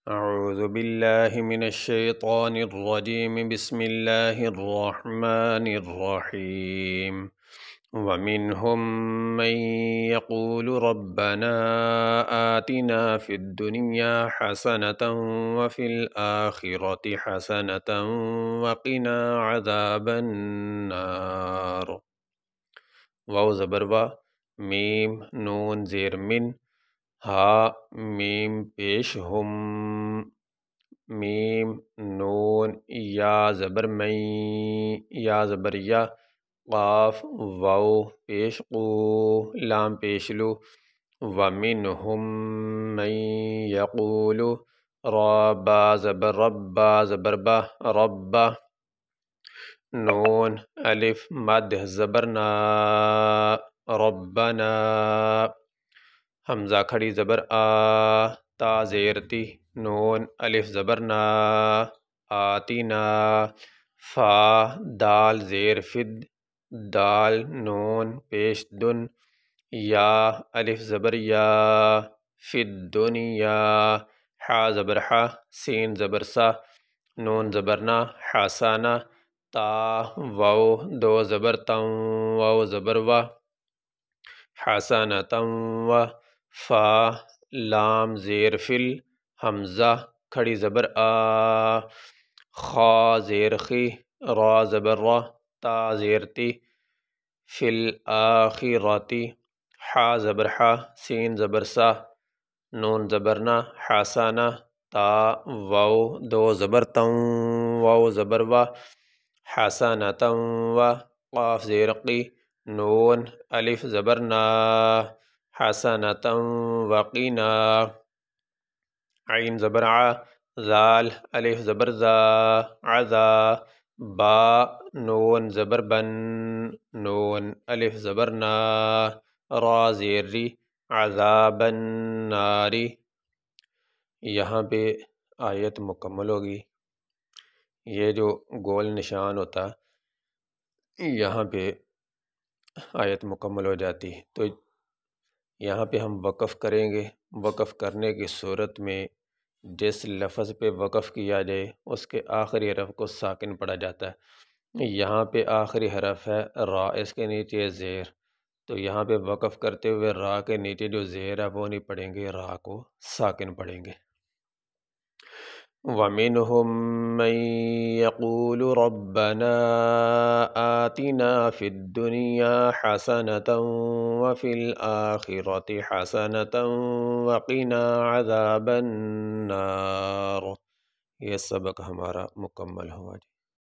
اعوذ باللہ من الشیطان الرجیم بسم اللہ الرحمن الرحیم ومنہم من یقول ربنا آتنا فی الدنیا حسنة وفی الآخرة حسنة وقنا عذاب النار۔ واو زبر وا، میم نون زیر من، ہا میم پیش ہم، میم نون یا زبر میں، یا زبر یا، قاف واو پیش قو، لام پیش لو، ومنہم من یقول، را با زبر رب، با زبر با، رب، نون الف مد زبر نا، ربنا، حمزہ کھڑی زبر آ، تا زیر تی، نون الف زبر نا، آتینا، فا دال زیر فد، دال نون پیش دن، یا الف زبر یا، فی الدنیا، حا زبر حا، سین زبر سا، نون زبر نا، حسانہ، تا واو دو زبر تم، واو زبر وا، حسنة و، فا لام زیر فل، حمزہ کھڑی زبر آ، خا زیر خی، را زبر را، تا زیر تی، فی الآخرة، حا زبر حا، سین زبر سا، نون زبر نا، حسنہ، تا واو دو زبر تم، واو زبر وا، حسنة و، قاف زیر قی، نون الف زبر نا، حسنة وقنا، عین زبر ع، ذال الف زبر زا، عذا، با نون زبر بن، نون الف زبر نا، را زیر ری، عذاب النار۔ یہاں پہ آیت مکمل ہوگی۔ یہ جو گول نشان ہوتا یہاں پہ آیت مکمل ہو جاتی، تو یہاں پہ ہم وقف کریں گے۔ وقف کرنے کی صورت میں جس لفظ پہ وقف کیا جائے اس کے آخری حرف کو ساکن پڑھا جاتا ہے۔ یہاں پہ آخری حرف ہے را، اس کے نیچے زیر، تو یہاں پہ وقف کرتے ہوئے را کے نیچے جو زیر ہے وہ نہیں پڑھیں گے، را کو ساکن پڑھیں گے۔ وَمِنْهُمْ مَنْ يَقُولُ رَبَّنَا آتِنَا فِي الدُّنْيَا حَسَنَةً وَفِي الْآخِرَةِ حَسَنَةً وَقِنَا عَذَابَ النَّارِ۔ یہ سبق ہمارا مکمل ہوا جی۔